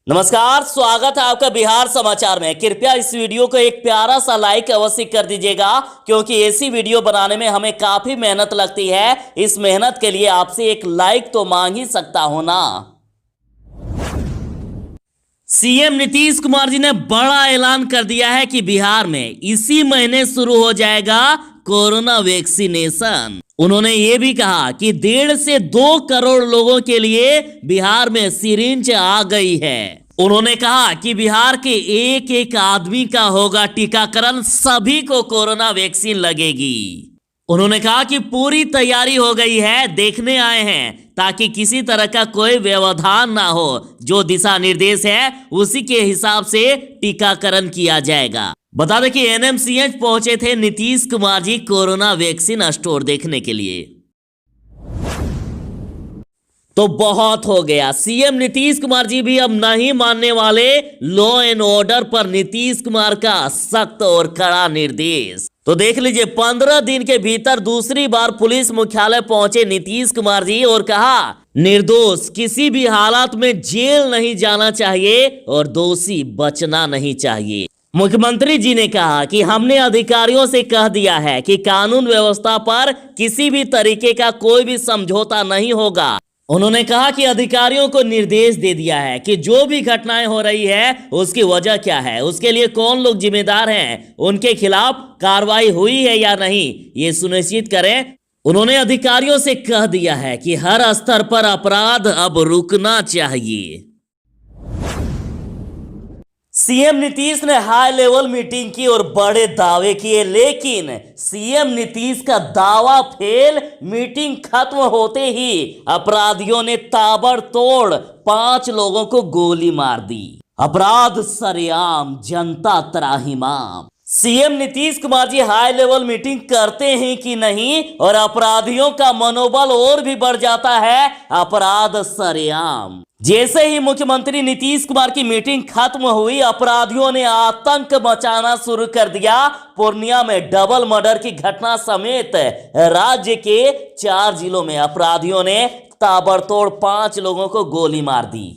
नमस्कार, स्वागत है आपका बिहार समाचार में। कृपया इस वीडियो को एक प्यारा सा लाइक अवश्य कर दीजिएगा, क्योंकि ऐसी वीडियो बनाने में हमें काफी मेहनत लगती है। इस मेहनत के लिए आपसे एक लाइक तो मांग ही सकता हूं ना। सीएम नीतीश कुमार जी ने बड़ा ऐलान कर दिया है कि बिहार में इसी महीने शुरू हो जाएगा कोरोना वैक्सीनेशन। उन्होंने ये भी कहा कि 1.5 से 2 करोड़ लोगों के लिए बिहार में सिरिंज आ गई है। उन्होंने कहा कि बिहार के एक एक आदमी का होगा टीकाकरण, सभी को कोरोना वैक्सीन लगेगी। उन्होंने कहा कि पूरी तैयारी हो गई है, देखने आए हैं ताकि किसी तरह का कोई व्यवधान ना हो। जो दिशा निर्देश है उसी के हिसाब से टीकाकरण किया जाएगा। बता दें कि एनएमसीएच पहुंचे थे Nitish Kumar ji corona vaccine store देखने के लिए। तो बहुत हो गया, सीएम नीतीश कुमार जी भी अब नहीं मानने वाले लॉ एंड ऑर्डर पर नीतीश कुमार का सख्त और कड़ा निर्देश। तो देख लीजिए, 15 दिन के भीतर दूसरी बार पुलिस मुख्यालय पहुंचे नीतीश कुमार जी और कहा निर्दोष किसी भी हालात में जेल नहीं जाना चाहिए और दोषी बचना नहीं चाहिए। मुख्यमंत्री जी ने कहा कि हमने अधिकारियों से कह दिया है कि कानून व्यवस्था पर किसी भी तरीके का कोई भी समझौता नहीं होगा। उन्होंने कहा कि अधिकारियों को निर्देश दे दिया है कि जो भी घटनाएं हो रही है उसकी वजह क्या है, उसके लिए कौन लोग जिम्मेदार हैं, उनके खिलाफ कार्रवाई हुई है या नहीं, ये सुनिश्चित करें। उन्होंने अधिकारियों से कह दिया है कि हर स्तर पर अपराध अब रुकना चाहिए। सीएम नीतीश ने हाई लेवल मीटिंग की और बड़े दावे किए, लेकिन सीएम नीतीश का दावा फेल। मीटिंग खत्म होते ही अपराधियों ने ताबड़तोड़ 5 लोगों को गोली मार दी। अपराध सरेआम, जनता त्राहिमाम। CM Nitish Kumar ji high level meeting करते हैं कि नहीं, और अपराधियों का मनोबल और भी बढ़ जाता है। अपराध सरेआम। जैसे ही मुख्यमंत्री नीतीश कुमार की मीटिंग खत्म हुई, अपराधियों ने आतंक मचाना शुरू कर दिया। पूर्णिया में डबल मर्डर की घटना समेत राज्य के 4 जिलों में अपराधियों ने ताबड़तोड़ 5 लोगों को गोली मार दी।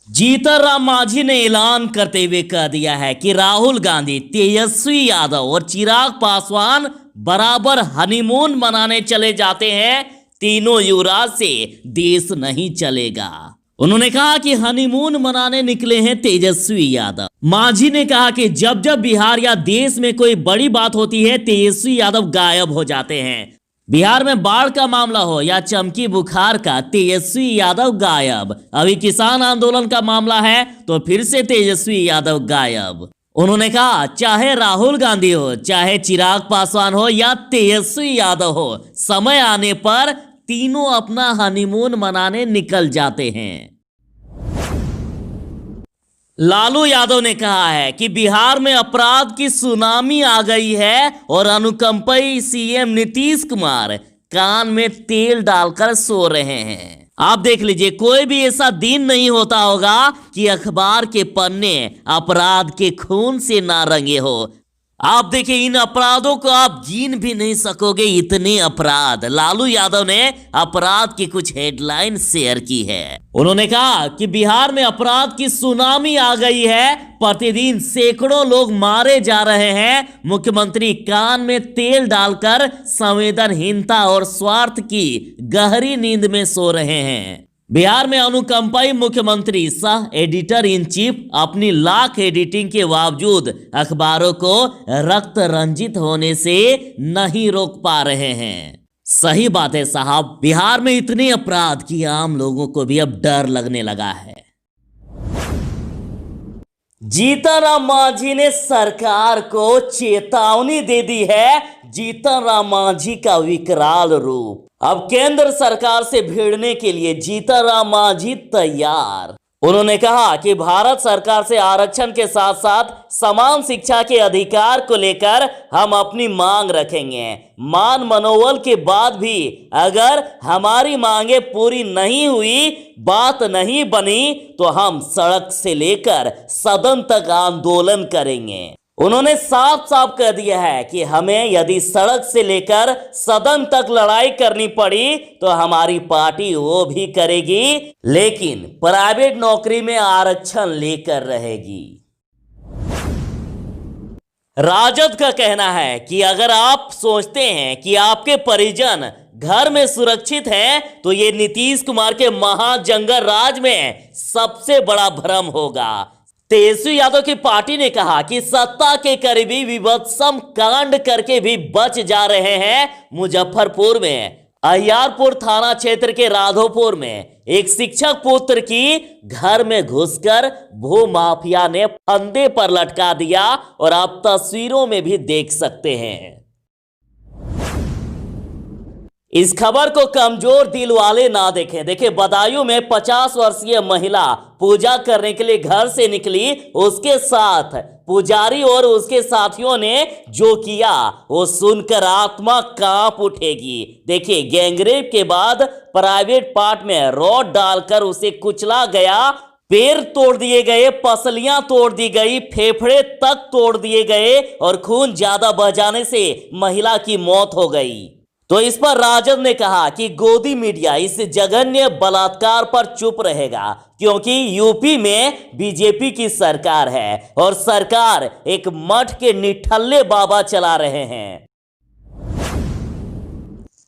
जीतन राम मांझी ने ऐलान करते हुए कह दिया है कि राहुल गांधी, तेजस्वी यादव और चिराग पासवान बराबर हनीमून मनाने चले जाते हैं। तीनों युवराज से देश नहीं चलेगा। उन्होंने कहा कि हनीमून मनाने निकले हैं तेजस्वी यादव। मांझी ने कहा कि जब जब बिहार या देश में कोई बड़ी बात होती है, तेजस्वी यादव गायब हो जाते हैं। बिहार में बाढ़ का मामला हो या चमकी बुखार का, तेजस्वी यादव गायब। अभी किसान आंदोलन का मामला है तो फिर से तेजस्वी यादव गायब। उन्होंने कहा चाहे राहुल गांधी हो, चाहे चिराग पासवान हो या तेजस्वी यादव हो, समय आने पर तीनों अपना हनीमून मनाने निकल जाते हैं। लालू यादव ने कहा है कि बिहार में अपराध की सुनामी आ गई है और अनुकंपी सीएम नीतीश कुमार कान में तेल डालकर सो रहे हैं। आप देख लीजिए, कोई भी ऐसा दिन नहीं होता होगा कि अखबार के पन्ने अपराध के खून से ना रंगे हो। आप देखिए, इन अपराधों को आप गिन भी नहीं सकोगे, इतने अपराध। लालू यादव ने अपराध की कुछ हेडलाइन शेयर की है। उन्होंने कहा कि बिहार में अपराध की सुनामी आ गई है, प्रतिदिन सैकड़ों लोग मारे जा रहे हैं। मुख्यमंत्री कान में तेल डालकर संवेदनहीनता और स्वार्थ की गहरी नींद में सो रहे हैं। बिहार में अनुकंपी मुख्यमंत्री सह एडिटर इन चीफ अपनी लाख एडिटिंग के बावजूद अखबारों को रक्त रंजित होने से नहीं रोक पा रहे हैं। सही बात है साहब, बिहार में इतने अपराध कि आम लोगों को भी अब डर लगने लगा है। जीतन राम मांझी ने सरकार को चेतावनी दे दी है। जीतन राम मांझी का विकराल रूप। अब केंद्र सरकार से भिड़ने के लिए जीतन राम मांझी तैयार। उन्होंने कहा कि भारत सरकार से आरक्षण के साथ साथ समान शिक्षा के अधिकार को लेकर हम अपनी मांग रखेंगे। मान मनोबल के बाद भी अगर हमारी मांगे पूरी नहीं हुई, बात नहीं बनी, तो हम सड़क से लेकर सदन तक आंदोलन करेंगे। उन्होंने साफ साफ कह दिया है कि हमें यदि सड़क से लेकर सदन तक लड़ाई करनी पड़ी तो हमारी पार्टी वो भी करेगी, लेकिन प्राइवेट नौकरी में आरक्षण लेकर रहेगी। राजद का कहना है कि अगर आप सोचते हैं कि आपके परिजन घर में सुरक्षित हैं तो ये नीतीश कुमार के महाजंगल राज में सबसे बड़ा भ्रम होगा। तेजस्वी यादव की पार्टी ने कहा कि सत्ता के करीबी विभत्सम कांड करके भी बच जा रहे हैं। मुजफ्फरपुर में अहियारपुर थाना क्षेत्र के राधोपुर में एक शिक्षक पुत्र की घर में घुसकर भू माफिया ने फंदे पर लटका दिया और आप तस्वीरों में भी देख सकते हैं। इस खबर को कमजोर दिल वाले ना देखें। देखिए, बदायूं में 50 वर्षीय महिला पूजा करने के लिए घर से निकली। उसके साथ पुजारी और उसके साथियों ने जो किया वो सुनकर आत्मा कांप उठेगी। देखिए, गैंगरेप के बाद प्राइवेट पार्ट में रॉड डालकर उसे कुचला गया, पैर तोड़ दिए गए, पसलियां तोड़ दी गई, फेफड़े तक तोड़ दिए गए और खून ज्यादा बह जाने से महिला की मौत हो गई। तो इस पर राजद ने कहा कि गोदी मीडिया इस जघन्य बलात्कार पर चुप रहेगा, क्योंकि यूपी में बीजेपी की सरकार है और सरकार एक मठ के निठल्ले बाबा चला रहे हैं।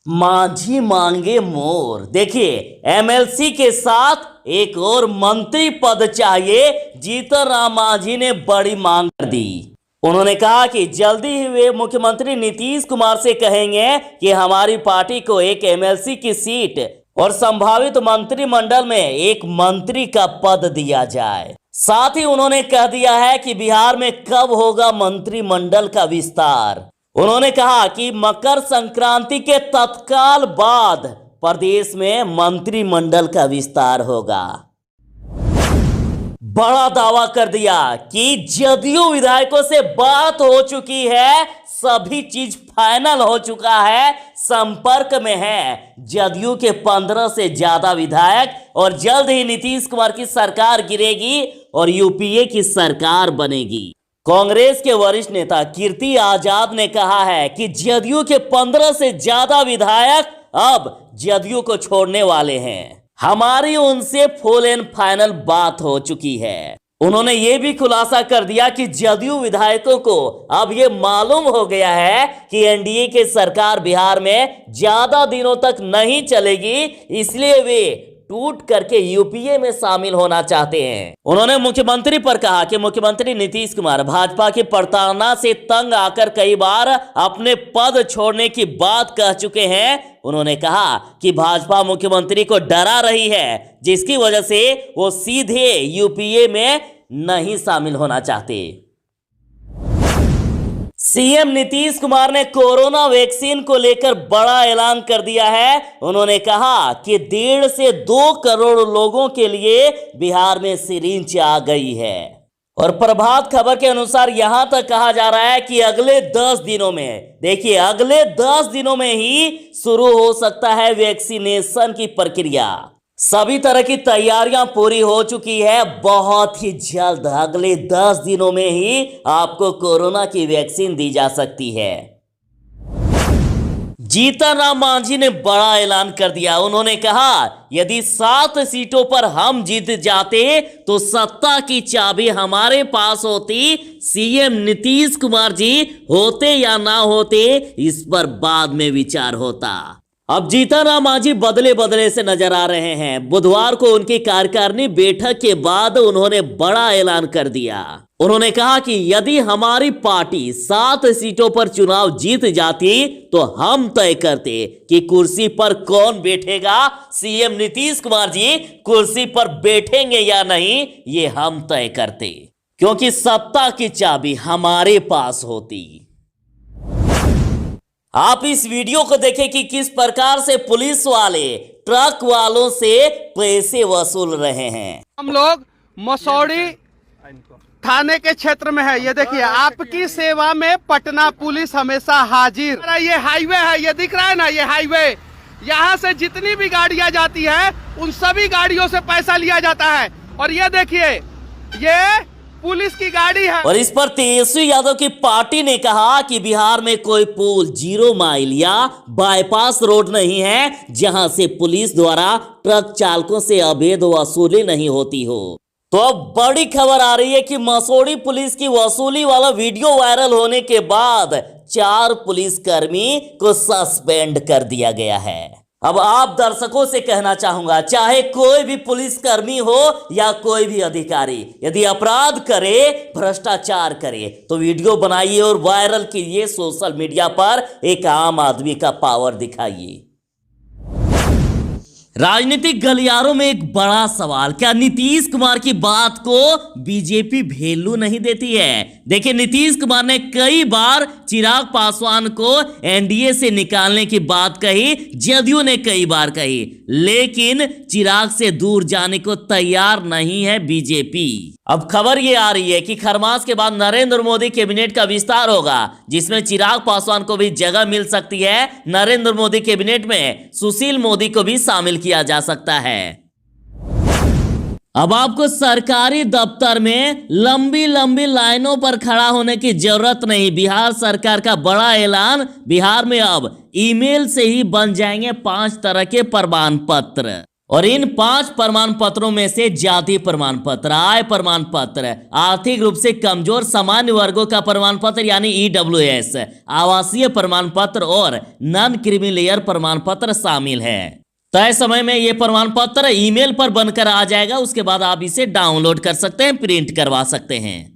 मांझी मांगे मोर। देखिए, एमएलसी के साथ एक और मंत्री पद चाहिए। जीतन राम मांझी ने बड़ी मांग कर दी। उन्होंने कहा कि जल्दी ही वे मुख्यमंत्री नीतीश कुमार से कहेंगे कि हमारी पार्टी को एक एमएलसी की सीट और संभावित मंत्रिमंडल में एक मंत्री का पद दिया जाए। साथ ही उन्होंने कह दिया है कि बिहार में कब होगा मंत्रिमंडल का विस्तार। उन्होंने कहा कि मकर संक्रांति के तत्काल बाद प्रदेश में मंत्रिमंडल का विस्तार होगा। बड़ा दावा कर दिया कि जदयू विधायकों से बात हो चुकी है, सभी चीज फाइनल हो चुका है, संपर्क में है जदयू के 15 से ज्यादा विधायक और जल्द ही नीतीश कुमार की सरकार गिरेगी और यूपीए की सरकार बनेगी। कांग्रेस के वरिष्ठ नेता कीर्ति आजाद ने कहा है कि जदयू के 15 से ज्यादा विधायक अब जदयू को छोड़ने वाले हैं। हमारी उनसे फुल एंड फाइनल बात हो चुकी है। उन्होंने ये भी खुलासा कर दिया कि जदयू विधायकों को अब ये मालूम हो गया है कि एनडीए की सरकार बिहार में ज्यादा दिनों तक नहीं चलेगी, इसलिए वे टूट करके यूपीए में शामिल होना चाहते हैं। उन्होंने मुख्यमंत्री पर कहा कि मुख्यमंत्री नीतीश कुमार भाजपा की प्रताड़ना से तंग आकर कई बार अपने पद छोड़ने की बात कह चुके हैं। उन्होंने कहा कि भाजपा मुख्यमंत्री को डरा रही है, जिसकी वजह से वो सीधे यूपीए में नहीं शामिल होना चाहते। सीएम नीतीश कुमार ने कोरोना वैक्सीन को लेकर बड़ा ऐलान कर दिया है। उन्होंने कहा कि 1.5 से 2 करोड़ लोगों के लिए बिहार में सिरिंज आ गई है और प्रभात खबर के अनुसार यहां तक कहा जा रहा है कि अगले 10 दिनों में, देखिए अगले 10 दिनों में ही शुरू हो सकता है वैक्सीनेशन की प्रक्रिया। सभी तरह की तैयारियां पूरी हो चुकी है। बहुत ही जल्द अगले 10 दिनों में ही आपको कोरोना की वैक्सीन दी जा सकती है। जीतन राम मांझी ने बड़ा ऐलान कर दिया। उन्होंने कहा यदि 7 सीटों पर हम जीत जाते तो सत्ता की चाबी हमारे पास होती। सीएम नीतीश कुमार जी होते या ना होते इस पर बाद में विचार होता। अब जीतन राम मांझी बदले बदले से नजर आ रहे हैं। बुधवार को उनकी कार्यकारिणी बैठक के बाद उन्होंने बड़ा ऐलान कर दिया। उन्होंने कहा कि यदि हमारी पार्टी 7 सीटों पर चुनाव जीत जाती तो हम तय करते कि कुर्सी पर कौन बैठेगा। सीएम नीतीश कुमार जी कुर्सी पर बैठेंगे या नहीं ये हम तय करते, क्योंकि सत्ता की चाबी हमारे पास होती। आप इस वीडियो को देखें कि किस प्रकार से पुलिस वाले ट्रक वालों से पैसे वसूल रहे हैं। हम लोग मसौड़ी थाने के क्षेत्र में है। ये देखिए, आपकी सेवा में पटना पुलिस हमेशा हाजिर। ये हाईवे है, ये दिख रहा है ना, ये हाईवे, यहाँ से जितनी भी गाड़ियां जाती है उन सभी गाड़ियों से पैसा लिया जाता है। और ये देखिए, ये पुलिस की गाड़ी है। और इस पर तेजस्वी यादव की पार्टी ने कहा कि बिहार में कोई पुल 0 माइल या बाईपास रोड नहीं है जहां से पुलिस द्वारा ट्रक चालकों से अवैध वसूली नहीं होती हो। तो अब बड़ी खबर आ रही है कि मसौढ़ी पुलिस की वसूली वाला वीडियो वायरल होने के बाद 4 पुलिसकर्मी को सस्पेंड कर दिया गया है। अब आप दर्शकों से कहना चाहूंगा, चाहे कोई भी पुलिसकर्मी हो या कोई भी अधिकारी, यदि अपराध करे, भ्रष्टाचार करे तो वीडियो बनाइए और वायरल कीजिए, सोशल मीडिया पर एक आम आदमी का पावर दिखाइए। राजनीतिक गलियारों में एक बड़ा सवाल, क्या नीतीश कुमार की बात को बीजेपी वैल्यू नहीं देती है? देखिए, नीतीश कुमार ने कई बार चिराग पासवान को एनडीए से निकालने की बात कही, जदयू ने कई बार कही, लेकिन चिराग से दूर जाने को तैयार नहीं है बीजेपी। अब खबर ये आ रही है कि खरमास के बाद नरेंद्र मोदी कैबिनेट का विस्तार होगा, जिसमें चिराग पासवान को भी जगह मिल सकती है। नरेंद्र मोदी कैबिनेट में सुशील मोदी को भी शामिल किया जा सकता है। अब आपको सरकारी दफ्तर में लंबी लंबी लाइनों पर खड़ा होने की जरूरत नहीं। बिहार सरकार का बड़ा ऐलान, बिहार में अब ईमेल से ही बन जाएंगे 5 तरह के प्रमाण पत्र, और इन 5 प्रमाण पत्रों में से जाति प्रमाण पत्र, आय प्रमाण पत्र, आर्थिक रूप से कमजोर सामान्य वर्गों का प्रमाण पत्र यानी EWS, आवासीय प्रमाण पत्र और नॉन क्रीमी लेयर प्रमाण पत्र शामिल है। तय समय में यह प्रमाण पत्र ईमेल पर बनकर आ जाएगा, उसके बाद आप इसे डाउनलोड कर सकते हैं, प्रिंट करवा सकते हैं।